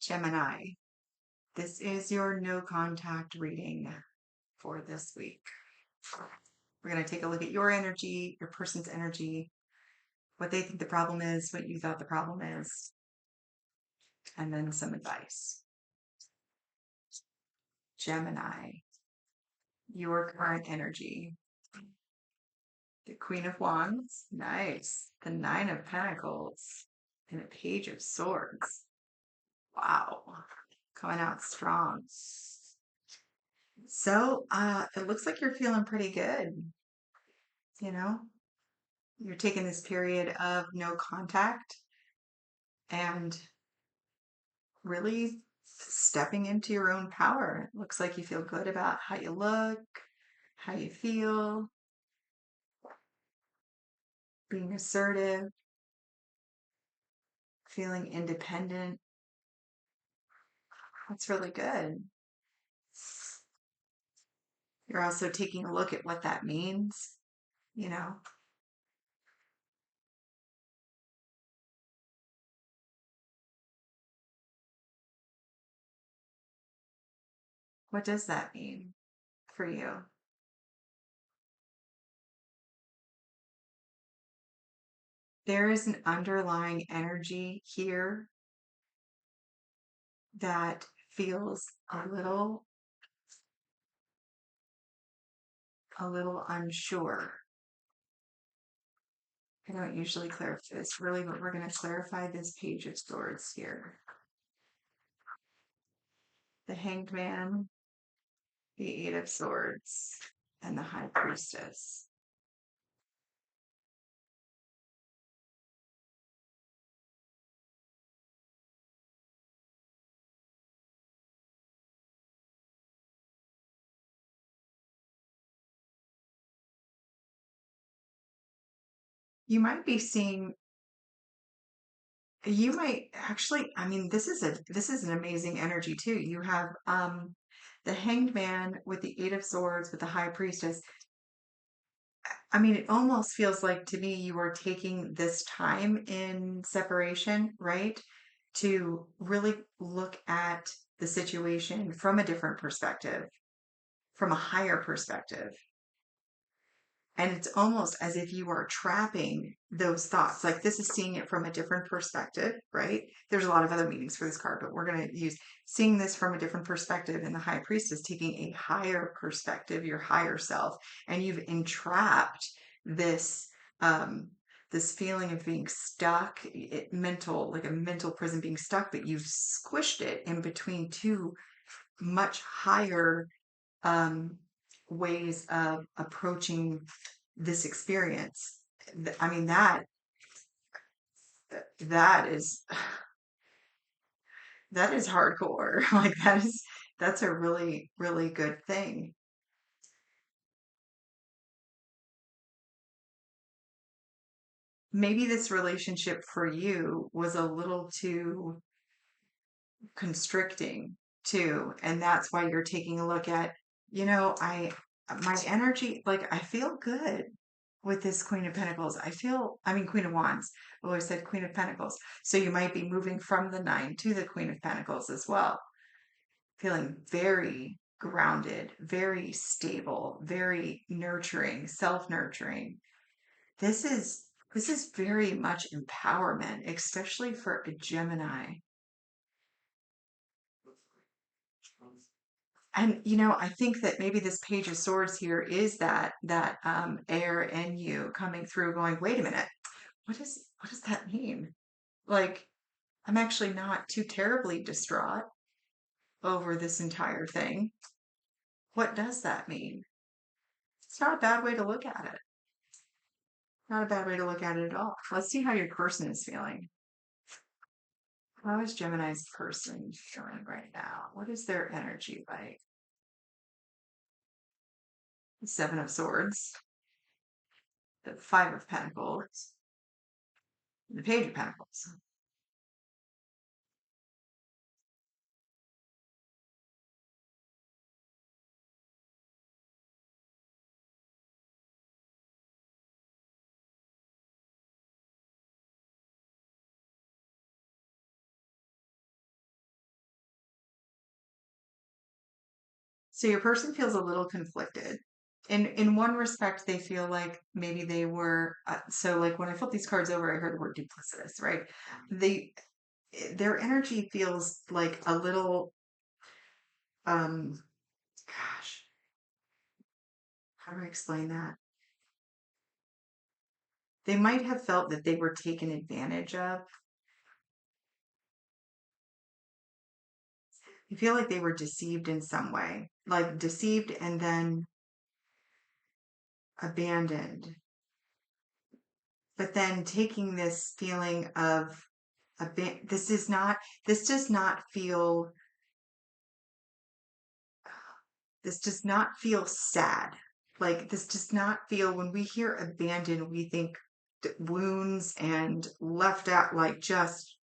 Gemini, this is your no contact reading for this week. We're going to take a look at your energy, your person's energy, what they think the problem is, what you thought the problem is, and then some advice. Gemini, your current energy. The Queen of Wands, nice. The Nine of Pentacles, and a Page of Swords. Wow, coming out strong. So, it looks like you're feeling pretty good. You know, you're taking this period of no contact and really stepping into your own power. It looks like you feel good about how you look, how you feel, being assertive, feeling independent. That's really good. You're also taking a look at what that means, you know. What does that mean for you? There is an underlying energy here that feels a little unsure. I don't usually clarify this really, but we're going to clarify this Page of Swords here. The Hanged Man, the Eight of Swords, and the High Priestess. You might be seeing, you might actually, I mean, this is an amazing energy too. You have the Hanged Man with the Eight of Swords with the High Priestess. I mean, it almost feels like to me you are taking this time in separation, right? To really look at the situation from a different perspective, from a higher perspective. And it's almost as if you are trapping those thoughts. Like this is seeing it from a different perspective, right? There's a lot of other meanings for this card, but we're going to use seeing this from a different perspective. And the High Priestess taking a higher perspective, your higher self, and you've entrapped this this feeling of being stuck, like a mental prison being stuck, but you've squished it in between two much higher um, ways of approaching this experience. I mean, that is that is hardcore. Like that's a really, really good thing. Maybe this relationship for you was a little too constricting too, and that's why you're taking a look at, my energy, like I feel good with this Queen of Pentacles. I mean, Queen of Wands. I always said Queen of Pentacles. So you might be moving from the Nine to the Queen of Pentacles as well, feeling very grounded, very stable, very nurturing, self-nurturing. This is very much empowerment, especially for a Gemini. And I think that maybe this Page of Swords here is that air in you coming through, going, wait a minute, what does that mean? Like, I'm actually not too terribly distraught over this entire thing. What does that mean? It's not a bad way to look at it. Not a bad way to look at it at all. Let's see how your person is feeling. How is Gemini's person feeling right now? What is their energy like? The Seven of Swords, the Five of Pentacles, the Page of Pentacles. So your person feels a little conflicted. In one respect, they feel like maybe they were so like when I flip these cards over, I heard the word duplicitous, right? They their energy feels like a little um gosh, how do I explain that? They might have felt that they were taken advantage of. I feel like they were deceived in some way, like deceived and then abandoned. But then taking this feeling of this does not feel this does not feel sad. Like this does not feel when we hear abandoned, we think wounds and left out, like just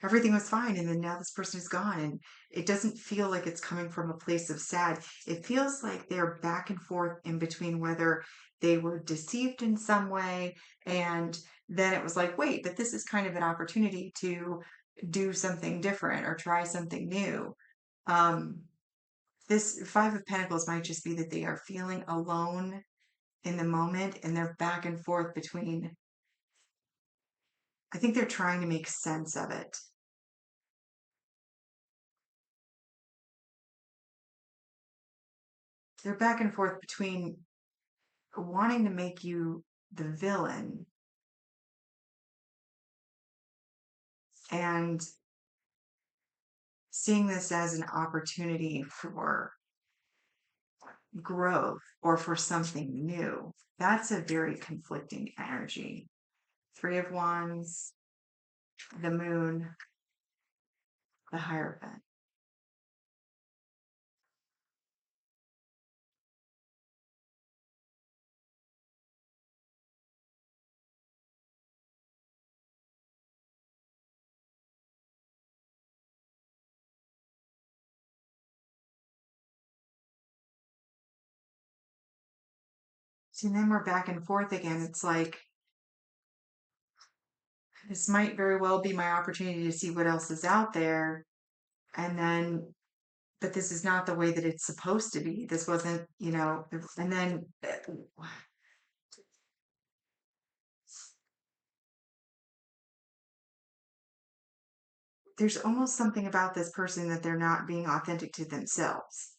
everything was fine. And then now this person is gone. And it doesn't feel like it's coming from a place of sad. It feels like they're back and forth in between whether they were deceived in some way. And then it was like, wait, but this is kind of an opportunity to do something different or try something new. Um, this Five of Pentacles might just be that they are feeling alone in the moment and they're back and forth between, I think they're trying to make sense of it. They're back and forth between wanting to make you the villain and seeing this as an opportunity for growth or for something new. That's a very conflicting energy. Three of Wands, the Moon, the Hierophant. See, then we're back and forth again. It's like this might very well be my opportunity to see what else is out there. And then, but this is not the way that it's supposed to be. This wasn't, and then there's almost something about this person that they're not being authentic to themselves.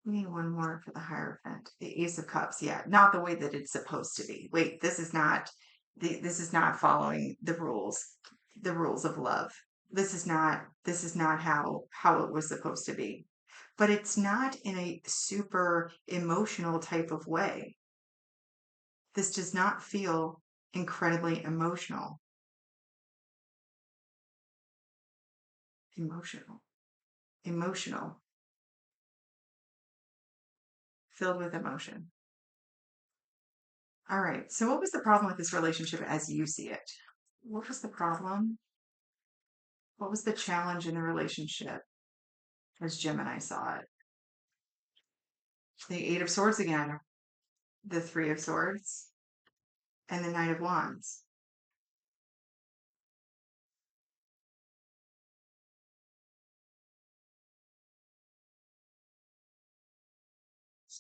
We need one more for the Hierophant. The Ace of Cups. Yeah, not the way that it's supposed to be. Wait, this is not following the rules of love. This is not how it was supposed to be. But it's not in a super emotional type of way. This does not feel incredibly emotional. Emotional. Emotional. Filled with emotion. All right. So what was the problem with this relationship as you see it? What was the problem? What was the challenge in the relationship as Gemini saw it? The Eight of Swords again, the Three of Swords, and the Knight of Wands.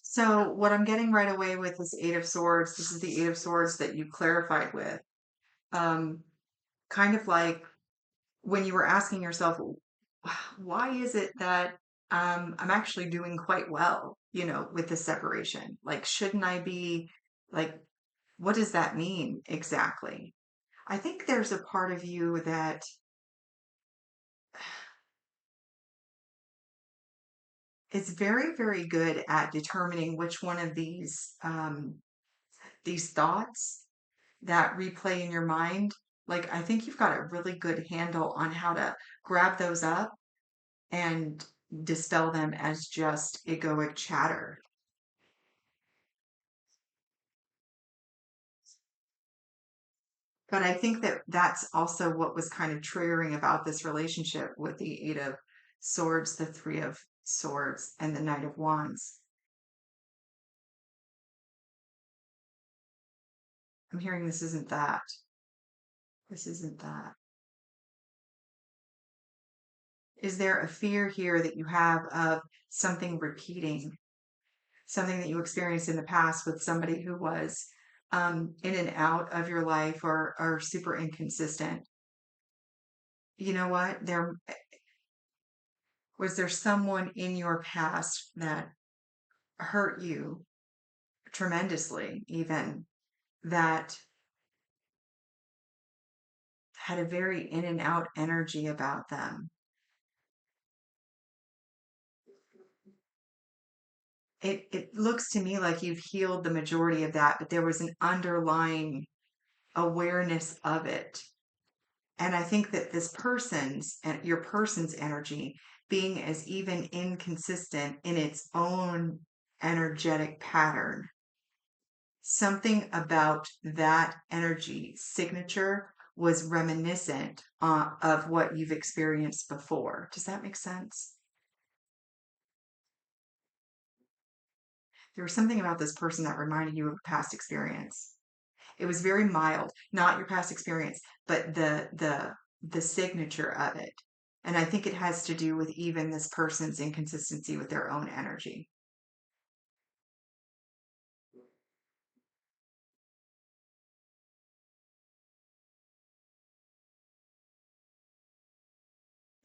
So what I'm getting right away with this Eight of Swords, this is the Eight of Swords that you clarified with. Um, kind of like when you were asking yourself, why is it that I'm actually doing quite well, with the separation? Like, shouldn't I be like, what does that mean exactly? I think there's a part of you that is very, very good at determining which one of these thoughts that replay in your mind. Like, I think you've got a really good handle on how to grab those up and dispel them as just egoic chatter. But I think that that's also what was kind of triggering about this relationship with the Eight of Swords, the Three of Swords, and the Knight of Wands. I'm hearing this isn't that. This isn't that. Is there a fear here that you have of something repeating, something that you experienced in the past with somebody who was in and out of your life or super inconsistent? You know what? There someone in your past that hurt you tremendously, even that had a very in and out energy about them. It looks to me like you've healed the majority of that, but there was an underlying awareness of it. And I think that this person's and your person's energy being as even inconsistent in its own energetic pattern, something about that energy signature was reminiscent of what you've experienced before. Does that make sense? There was something about this person that reminded you of a past experience. It was very mild, not your past experience, but the signature of it. And I think it has to do with even this person's inconsistency with their own energy.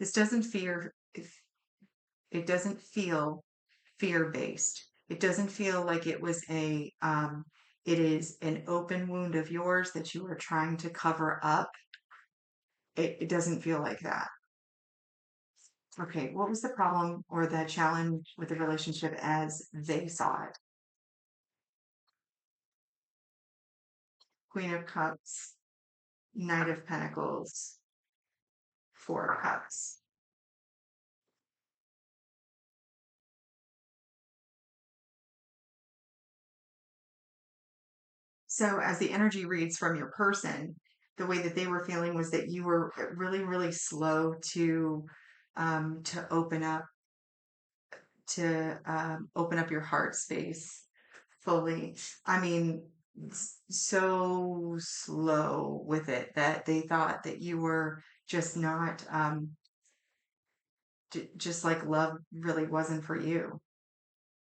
This doesn't fear if it doesn't feel fear based. It doesn't feel like it was it is an open wound of yours that you are trying to cover up. It doesn't feel like that. Okay, what was the problem or the challenge with the relationship as they saw it? Queen of Cups, Knight of Pentacles, Four of Cups. So, as the energy reads from your person, the way that they were feeling was that you were really, really slow to open up your heart space fully. I mean, so slow with it that they thought that you were just not just like love really wasn't for you.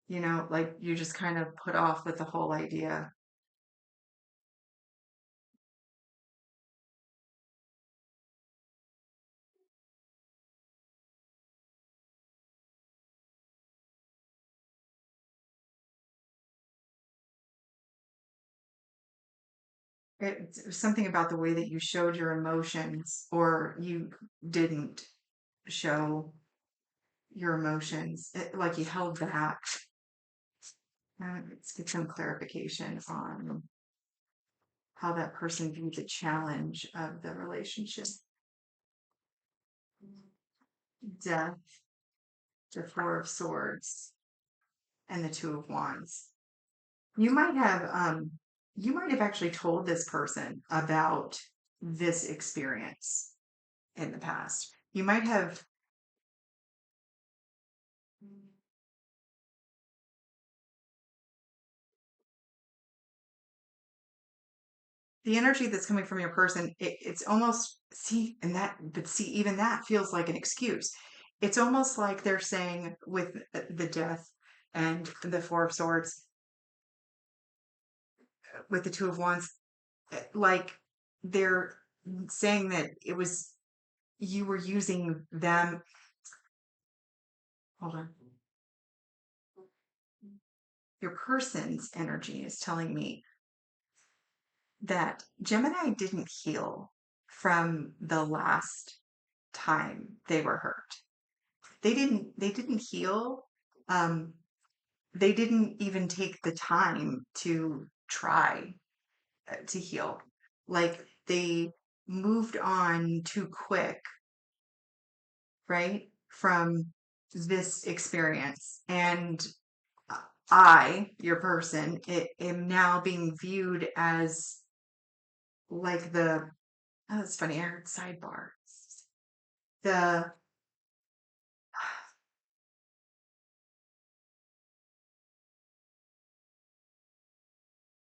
You know, like you just kind of put off with the whole idea. It's something about the way that you showed your emotions or you didn't show your emotions, like you held back. Let's get some clarification on how that person viewed the challenge of the relationship. Death, the Four of Swords, and the Two of Wands. You might have you might have actually told this person about this experience in the past. You might have the energy that's coming from your person, it's almost see, and that, but see, even that feels like an excuse. It's almost like they're saying with the death and the Four of Swords, with the Two of Wands, like they're saying that it was you were using them. Hold on. Your person's energy is telling me that Gemini didn't heal from the last time they were hurt. They didn't heal. Um, they didn't even take the time to try to heal. Like they moved on too quick, right? From this experience. And your person, am now being viewed as like oh, it's funny, I heard sidebar. The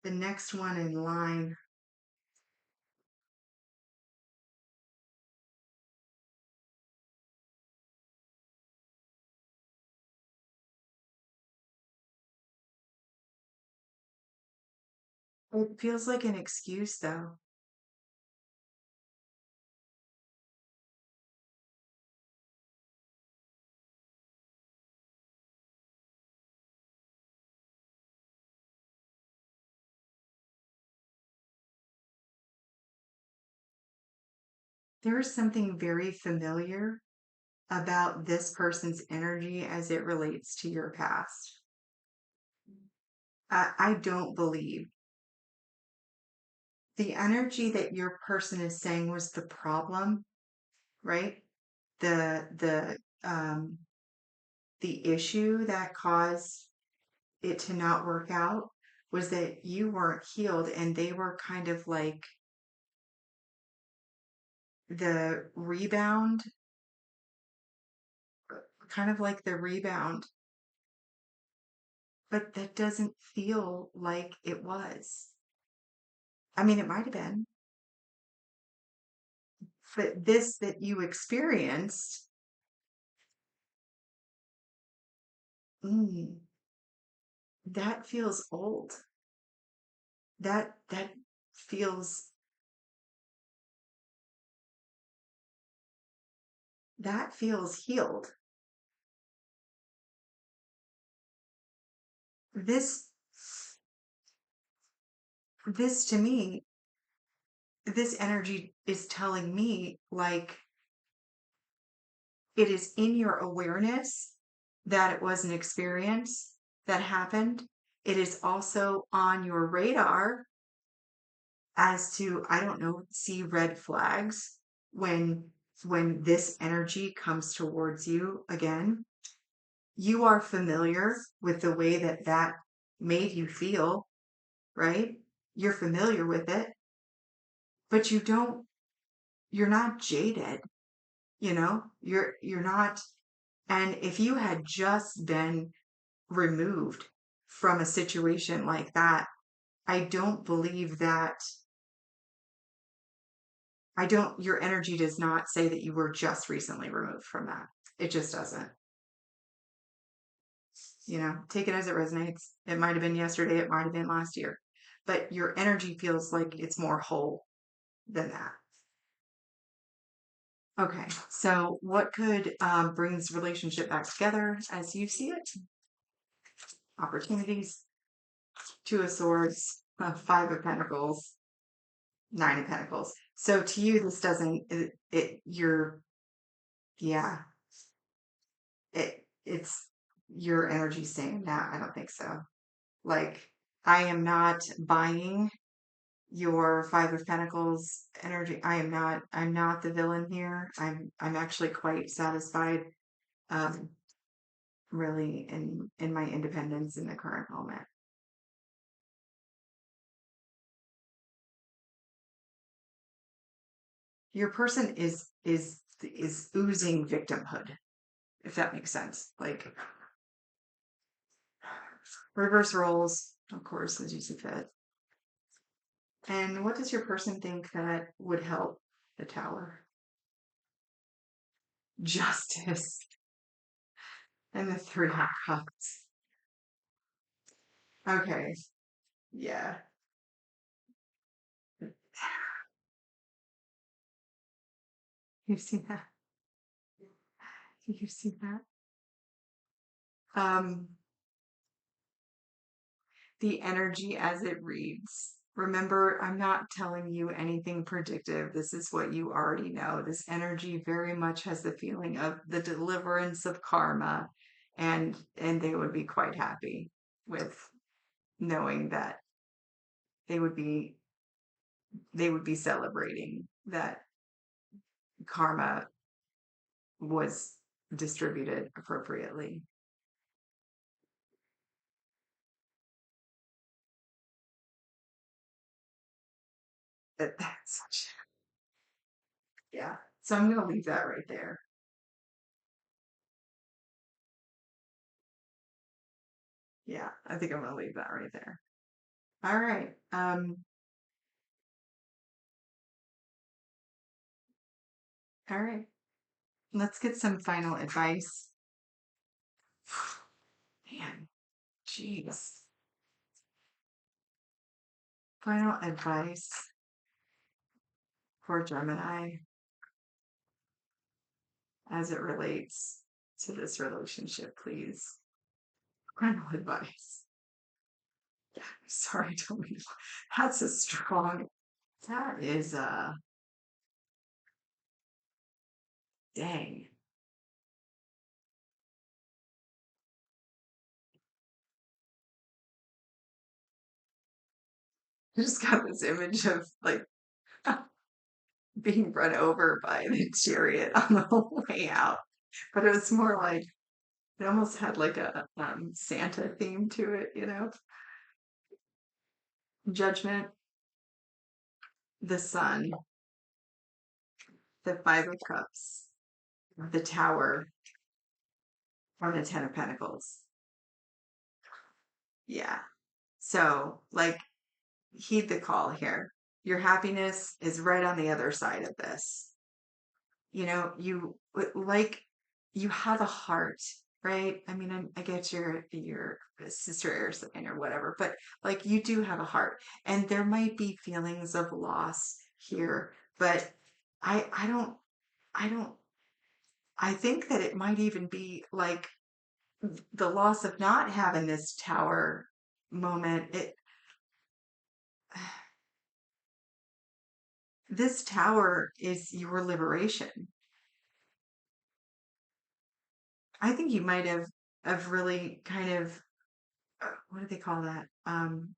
the next one in line It feels like an excuse, though. There is something very familiar about this person's energy as it relates to your past. I don't believe the energy that your person is saying was the problem, right? The the issue that caused it to not work out was that you weren't healed and they were kind of like the rebound, kind of like the rebound, but that doesn't feel like it was. I mean, it might have been, but this that you experienced, mm, that feels old. That feels that feels healed. This this to me, this energy is telling me like it is in your awareness that it was an experience that happened. It is also on your radar as to, I don't know, see red flags when this energy comes towards you again. You are familiar with the way that that made you feel, right? You're familiar with it, but you're not jaded, you're not. And if you had just been removed from a situation like that, I don't believe that, I don't, your energy does not say that you were just recently removed from that. It just doesn't. Take it as it resonates. It might have been yesterday, it might have been last year, but your energy feels like it's more whole than that. Okay, so what could bring this relationship back together as you see it? Opportunities, Two of Swords, Five of Pentacles, Nine of Pentacles. So to you, this doesn't, you're, yeah, it's your energy saying that. I don't think so. Like, I am not buying your Five of Pentacles energy. I'm not the villain here. I'm actually quite satisfied, um, really in my independence in the current moment. Your person is oozing victimhood, if that makes sense. Like reverse roles, of course, as you see fit. And what does your person think that would help the tower? Justice and the Three of Cups. Okay, yeah. You've seen that. You've seen that. Um, the energy as it reads. Remember, I'm not telling you anything predictive. This is what you already know. This energy very much has the feeling of the deliverance of karma, and they would be quite happy with knowing that they would be they would be celebrating that karma was distributed appropriately. That's such, yeah. So I'm gonna leave that right there. Yeah, I think I'm gonna leave that right there. All right. All right. Let's get some final advice. Man, jeez. Final advice for Gemini as it relates to this relationship, please. Final advice. Yeah, sorry, don't mean to- That's a strong. That is a dang. I just got this image of like being run over by the chariot on the way out, but it was more like it almost had like a Santa theme to it, you know? Judgment, the sun, the Five of Cups, the Tower, or the Ten of Pentacles. Yeah. So, like, heed the call here. Your happiness is right on the other side of this. You know, like you have a heart, right? I mean, I get your sister or something or whatever, but like you do have a heart, and there might be feelings of loss here, but I don't I don't I think that it might even be like the loss of not having this tower moment. This tower is your liberation. I think you might have really kind of what do they call that?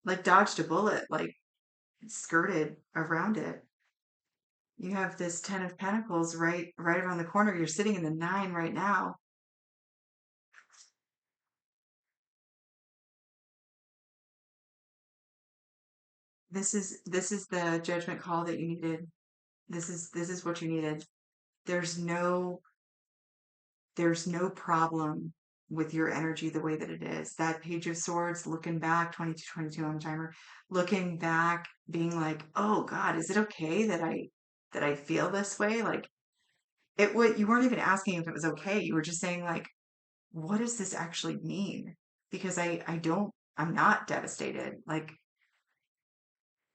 Like dodged a bullet, like skirted around it. You have this Ten of Pentacles right around the corner. You're sitting in the nine right now. This is the judgment call that you needed. This is what you needed. There's no there's no problem with your energy the way that it is. That Page of Swords, looking back, 22 on the timer, looking back, being like, oh God, is it okay that I feel this way? Like it would you weren't even asking if it was okay. You were just saying like, what does this actually mean? Because I don't I'm not devastated. Like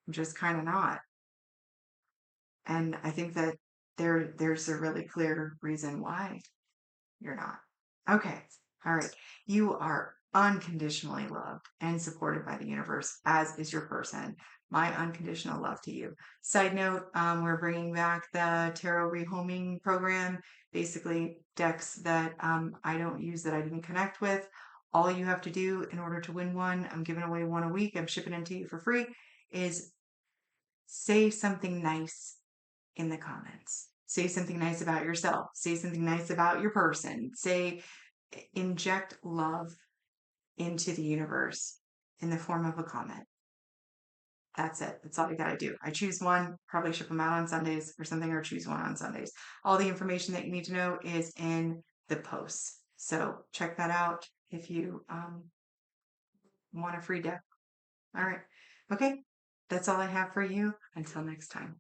I'm just kind of not. And I think that there's a really clear reason why you're not. Okay. All right. You are unconditionally loved and supported by the universe, as is your person. My unconditional love to you. Side note, we're bringing back the tarot rehoming program. Basically, decks that I don't use that I didn't connect with. All you have to do in order to win one, I'm giving away one a week. I'm shipping them to you for free. Is say something nice in the comments. Say something nice about yourself. Say something nice about your person. Inject love into the universe in the form of a comment. That's it. That's all you got to do. I choose one, probably ship them out on Sundays or something, or choose one on Sundays. All the information that you need to know is in the posts. So check that out if you want a free deck. All right. Okay. That's all I have for you. Until next time.